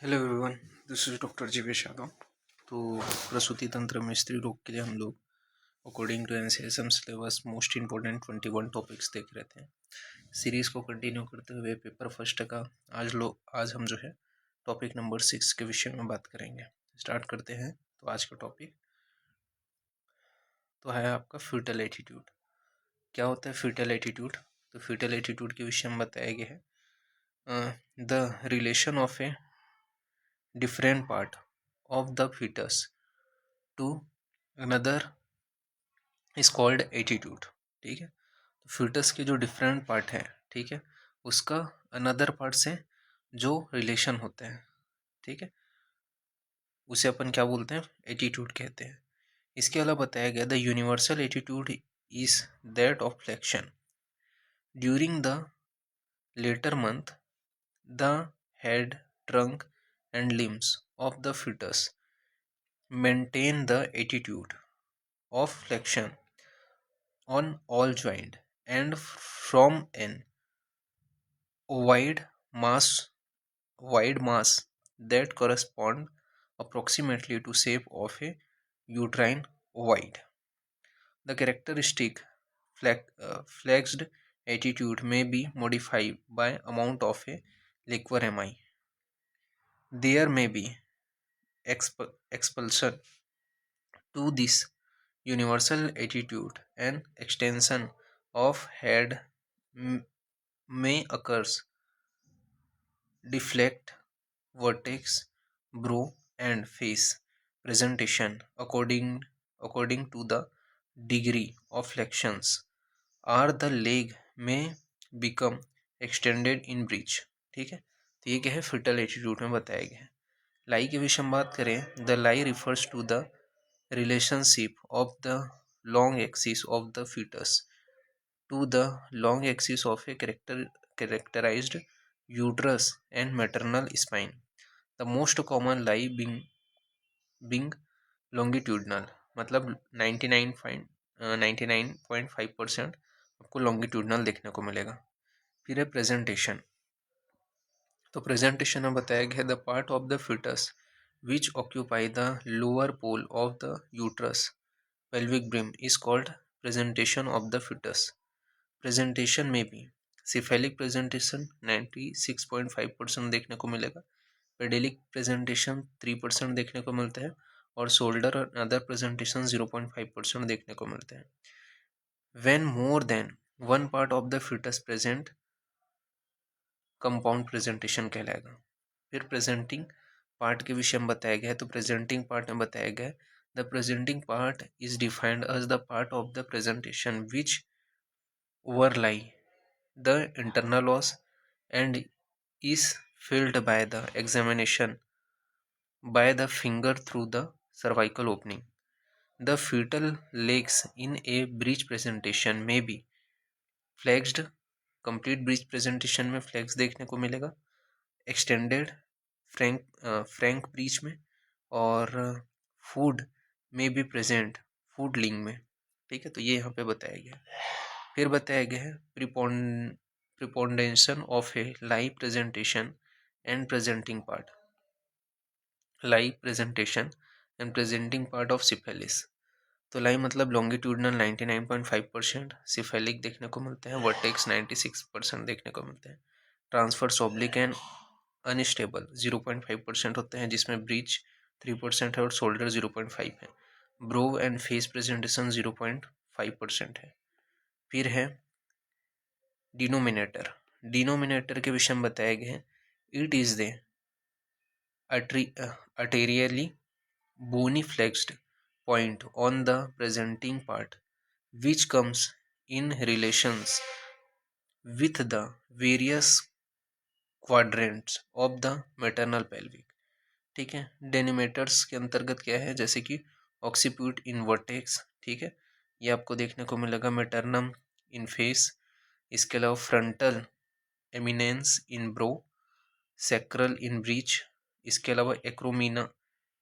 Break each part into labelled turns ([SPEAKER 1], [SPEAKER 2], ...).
[SPEAKER 1] Hello everyone, this is doctor Jivesh Yadav. तो प्रसूति तंत्र में स्त्री रोग के लिए हम लोग according to NCSM syllabus most important 21 topics देख रहे थे। सीरीज को कंटिन्यू करते हुए पेपर फर्स्ट का आज हम जो है टॉपिक नंबर 6 के विषय में बात करेंगे। स्टार्ट करते हैं। तो आज का टॉपिक तो है आपका फ्यूटल एटीट्यूड। क्या होता है फ्यूटल एटीट्यूड? तो फ्यूटल एटीट्यूड के विषय में बताया गया है the relation of A different part of the fetus to another is called attitude। ठीक है, तो fetus के जो डिफरेंट पार्ट है, ठीक है, उसका अनदर पार्ट से जो रिलेशन होते हैं, ठीक है, उसे अपन क्या बोलते हैं? एटीट्यूड कहते हैं। इसके अलावा बताया गया the universal attitude is that of flexion during the latter month the head trunk and limbs of the fetus maintain the attitude of flexion on all joint and from an wide mass wide mass that correspond approximately to shape of a uterine void. The characteristic flexed attitude may be modified by amount of a liquor mi. There may be expulsion to this universal attitude and extension of head may occurs. Deflect, vertex, brow and face presentation according to the degree of flexions are the leg may become extended in breach। ठीक है, तो ये क्या है? Foetal attitude में बताया गया है। लाई के विषय में बात करें, the lie refers to the relationship of the long axis of the fetus to the long axis of a characterized uterus and maternal spine. The most common lie being longitudinal, मतलब 99.5% आपको लॉन्गिट्यूडनल देखने को मिलेगा। फिर है presentation. तो presentation में बताया गया the part of the fetus which occupy the lower pole of the uterus pelvic brim is called presentation of the fetus। presentation में भी cephalic presentation 96.5% देखने को मिलेगा, पेडिलिक presentation 3% देखने को मिलता है और शोल्डर और अदर presentation 0.5% देखने को मिलते हैं। when more than one part of the fetus present compound presentation कहलाएगा। फिर प्रेजेंटिंग पार्ट के विषय में बताया गया है। तो प्रेजेंटिंग पार्ट में बताया गया है the presenting part is defined as the part of the presentation which overlie the internal os and is felt by the examination by the finger through the cervical opening. The fetal legs in a breech presentation में be flexed, complete breech presentation में flex देखने को मिलेगा, extended frank breech में, और food में भी present food लिंग में। ठीक है, तो ये यहाँ पे बताया गया। फिर बताया गया है preponderance of a lie presentation and presenting part, lie presentation and presenting part of cephalic. तो लाई मतलब लॉन्गिट्यूडनल 99.5%, सिफेलिक देखने को मिलते हैं, वर्टेक्स 96% देखने को मिलते हैं, ट्रांसफर्स ऑब्लिक एंड अनस्टेबल 0.5% होते हैं जिसमें ब्रीच 3% है और शोल्डर 0.5 है, ब्रो एंड फेस प्रेजेंटेशन 0.5% है। फिर है डिनोमिनेटर। डिनोमिनेटर के विषय में बताया गया है it is the arterially bony flexed point on the presenting part which comes in relations with the various quadrants of the maternal pelvic। ठीक है, डेनिमेटर्स के अंतर्गत क्या है, जैसे कि ऑक्सीप्यूट इन वर्टेक्स, ठीक है, ये आपको देखने को मिलेगा, मेटरनम इन फेस, इसके अलावा frontal eminence in bro, sacral in breach, इसके अलावा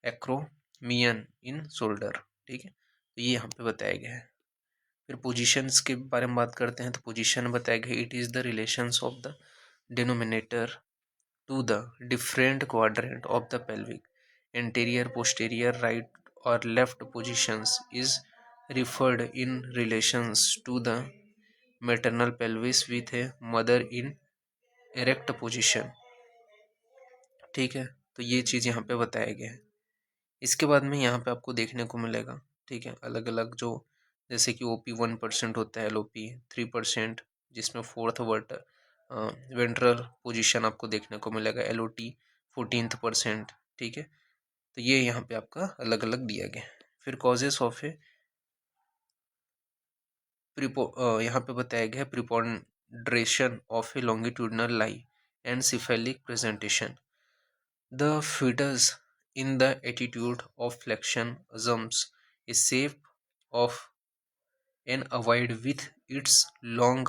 [SPEAKER 1] एक्रोमियन इन शोल्डर। ठीक है, तो ये यहाँ पे बताया गया है। फिर पोजीशंस के बारे में बात करते हैं। तो पोजीशन बताया गया it is the relations of the denominator to the different quadrant of the pelvic, anterior, posterior, right or left positions is referred in relations to the maternal pelvis with a mother in erect position। ठीक है, तो ये चीज़ यहाँ पे बताया गया है। इसके बाद में यहाँ पे आपको देखने को मिलेगा, ठीक है, अलग अलग जो जैसे कि ओपी 1% होता है, एलओपी 3%, जिसमें फोर्थ वर्ट वेंट्रल पोजीशन आपको देखने को मिलेगा, एलओटी 14%। ठीक है, तो ये यहाँ पे आपका अलग अलग दिया गया है। फिर कॉजेस ऑफ ए यहाँ पे बताया गया है preponderance of a longitudinal lie and cephalic presentation. The fetus in the attitude of flexion assumes a shape of an ovoid with its long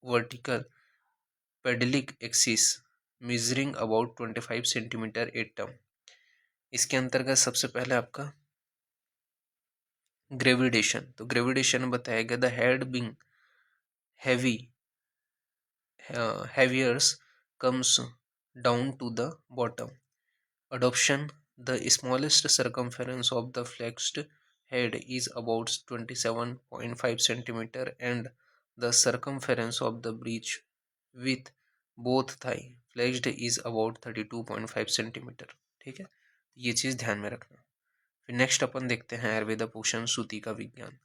[SPEAKER 1] vertical pedellic axis measuring about 25 centimetre at term. इसके अंतर्गत सबसे पहले आपका ग्रेविडेशन, तो gravitation बताया गया the head being heavy heaviers comes down to the bottom। Adoption, the smallest circumference of the flexed head is about 27.5 centimeter and the circumference of the breech with both thigh flexed is about 32.5 centimeter। ठीक है, ये चीज़ ध्यान में रखना। फिर next अपन देखते हैं आयुर्वेदा पोषण सूती का विज्ञान।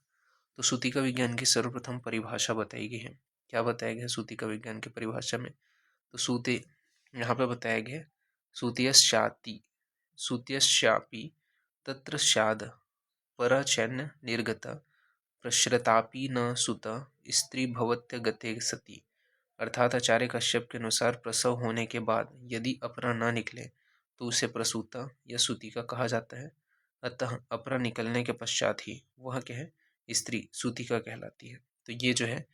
[SPEAKER 1] तो सूती का विज्ञान की सर्वप्रथम परिभाषा बताई गई है। क्या बताया गया सूती का विज्ञान की परिभाषा में? तो सूते यहाँ पे बताया गया सूत्यश्चापि तत्र स्याद् परचैन्य निर्गत प्रसृतापि न सुत स्त्री भवत्य गते सति। अर्थात आचार्य कश्यप के अनुसार प्रसव होने के बाद यदि अपरा न निकले तो उसे प्रसूता या सूतिका कहा जाता है। अतः अपरा निकलने के पश्चात ही वह क्या है, स्त्री सूतिका कहलाती है। तो ये जो है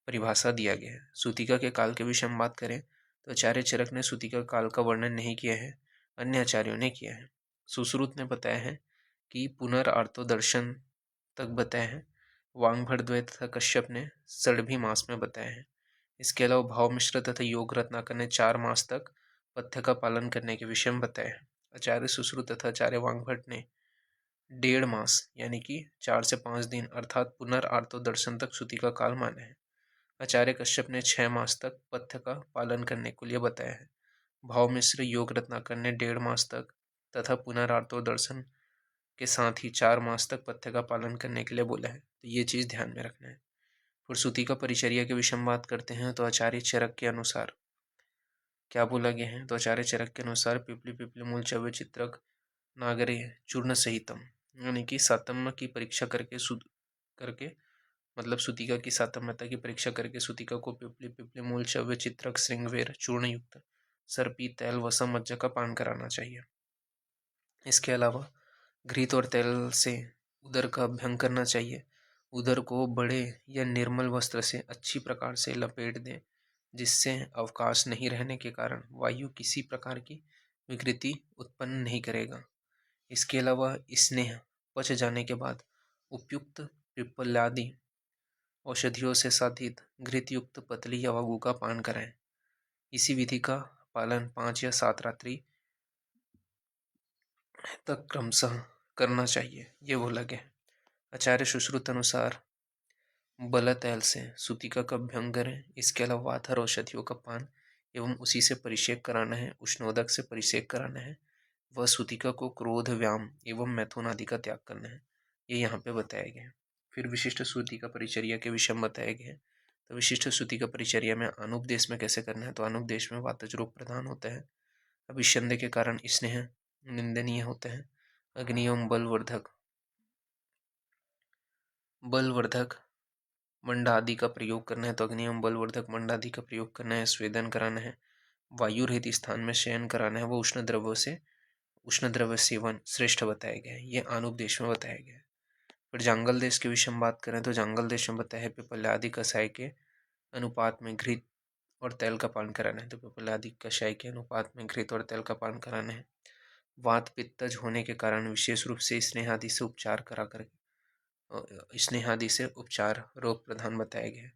[SPEAKER 1] परिभाषा दिया गया है। सूतिका के काल के विषय में बात करें तो आचार्य चरक ने सूतिका काल का वर्णन नहीं किया है, अन्य आचार्यों ने किया है। सुश्रुत ने बताया है कि पुनर्आर्तो दर्शन तक बताया है। वांगभट्ट तथा कश्यप ने सड़भी मास में बताया है। इसके अलावा भाव मिश्र तथा योग रत्नाकर ने 4 मास तक पथ्य का पालन करने के विषय में बताया है। आचार्य सुश्रुत तथा आचार्य वांगभट्ट ने 1.5 मास यानी कि 4 से 5 दिन अर्थात पुनर्आर्तो दर्शन तक सूती का काल माना है। आचार्य कश्यप ने 6 मास तक पथ्य का पालन करने के लिए बताया है। भाव मिश्र योग रत्नाकर ने 1.5 मास तक तथा पुनरार्तो दर्शन के साथ ही 4 मास तक पथ्य का पालन करने के लिए बोला है। तो ये चीज़ ध्यान में रखना है। फिर सूती का परिचर्या के विषय में बात करते हैं तो आचार्य चरक के अनुसार क्या बोला गया है? तो आचार्य चरक के अनुसार पिपली पिपली मूल चव्य चित्रक नागरे चूर्ण सहितम यानी कि सातम्य की परीक्षा करके मतलब सूतिका की सातम्यता की परीक्षा करके सूतिका को पिपली पिपली मूल चव्य चित्रक श्रृंगवेर चूर्ण युक्त सर्पी तैल वसम मज्जा का पान कराना चाहिए। इसके अलावा घृत और तेल से उदर का अभ्यंग करना चाहिए। उदर को बड़े या निर्मल वस्त्र से अच्छी प्रकार से लपेट दें जिससे अवकाश नहीं रहने के कारण वायु किसी प्रकार की विकृति उत्पन्न नहीं करेगा। इसके अलावा स्नेह पच जाने के बाद उपयुक्त पिप्पलादि औषधियों से साधित घृत युक्त पतली या वागु का पान कराएं। इसी विधि का पालन 5 या 7 रात्रि तक क्रमशः करना चाहिए, ये बोला गया। आचार्य सुश्रुत अनुसार बल तैल से सूतिका का अभ्यंग करें। इसके अलावा वाथर औषधियों का पान एवं उसी से परिषेक कराना है, उष्णोदक से परिषेक कराना है। वह सूतिका को क्रोध व्याम एवं मैथुन आदि का त्याग करना है, ये यहाँ पे बताया गया है। फिर विशिष्ट सूतिका परिचर्या के विषय में बताया गया है। तो विशिष्ट सूतिका परिचर्या में अनुपदेश में कैसे करना है? तो अनुपदेश में वातज रोग प्रधान होता है, अभिषंदे के कारण स्नेह निंदनीय होता है, अग्नि एवं बलवर्धक मंडादि का प्रयोग करना है। तो अग्नि एवं बलवर्धक मंडादि का प्रयोग करना है, स्वेदन कराना है, वायु रहित स्थान में शयन कराना है, वो उष्ण द्रव्य सेवन श्रेष्ठ बताया गया है, ये आनुपदेश में बताया गया है। फिर जांगल देश के विषय में बात करें तो जांगल देश में बताया है पिपल्यादि कषाय के अनुपात में घृत और तेल का पान कराना है। तो पिपल्यादि कषाय के अनुपात में घृत और तेल का पान कराना है। वात पित्तज होने के कारण विशेष रूप से स्नेहादि से उपचार रोग प्रधान बताया गया है।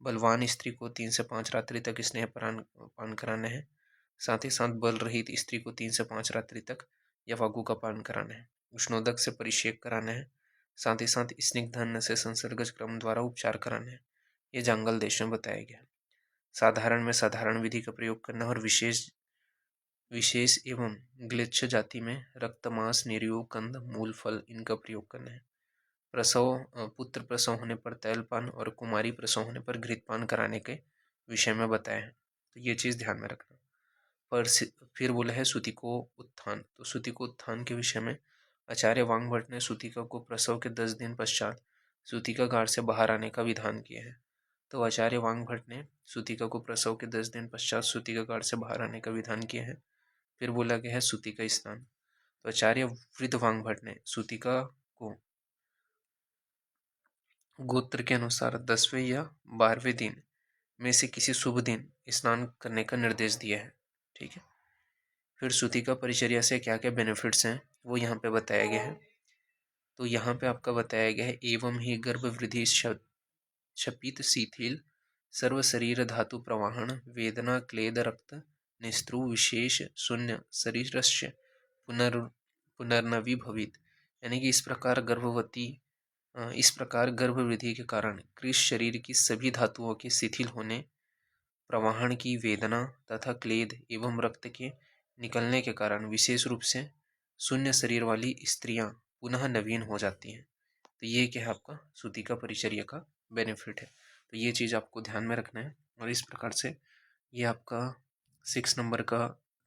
[SPEAKER 1] बलवान स्त्री को 3 से 5 रात्रि तक स्नेह पान कराना है। साथ ही साथ बल रहित स्त्री को 3 से 5 रात्रि तक यवागु का पान कराना है। उष्णोदक से परिषेक कराना है। साथ ही साथ स्निग्धन से संसर्गज क्रम द्वारा उपचार कराना है। ये जंगल देश में बताया गया। साधारण में साधारण विधि का प्रयोग करना और विशेष विशेष एवं ग्लेच्छ जाति में रक्त मांस निरयु कंद मूल फल इनका प्रयोग करना है। पुत्र प्रसव होने पर तैलपान और कुमारी प्रसव होने पर घृतपान कराने के विषय में बताया है, तो ये चीज ध्यान में रखना। पर फिर बोला है सूतिको उत्थान, तो सूतिको उत्थान के विषय में आचार्य वांगभट्ट ने सूतिका को प्रसव के 10 दिन पश्चात सूतिका गार से बाहर आने का विधान किया है। तो आचार्य वांगभट्ट ने सूतिका को प्रसव के 10 दिन पश्चात सूतिका गार से बाहर आने का विधान किया है। फिर बोला गया है सूतिका स्नान, तो आचार्य वृद्ध वांगभट्ट ने सूतिका को गोत्र के अनुसार 10वें या 12वें दिन में से किसी शुभ दिन स्नान करने का निर्देश दिया है। ठीक है, फिर सूतिका परिचर्या से क्या क्या बेनिफिट्स हैं वो यहाँ पे बताया गया है। तो यहाँ पे आपका बताया गया है एवं ही गर्भवृद्धि क्षपित शिथिल सर्व शरीर धातु प्रवाहन वेदना क्लेद रक्त निस्त्रु विशेष शून्य शरीरस्य पुनर्नवी भवित, यानी कि इस प्रकार गर्भवृद्धि के कारण कृष शरीर की सभी धातुओं के शिथिल होने, प्रवाहन की वेदना तथा क्लेद एवं रक्त के निकलने के कारण विशेष रूप से शून्य शरीर वाली स्त्रियां पुनः नवीन हो जाती हैं। तो ये क्या है आपका सूतिका परिचर्या का बेनिफिट है। तो ये चीज़ आपको ध्यान में रखना है और इस प्रकार से ये आपका 6 नंबर का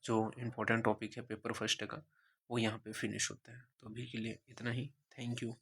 [SPEAKER 1] जो इम्पोर्टेंट टॉपिक है पेपर फर्स्ट का वो यहाँ पे फिनिश होता है। तो अभी के लिए इतना ही। Thank you.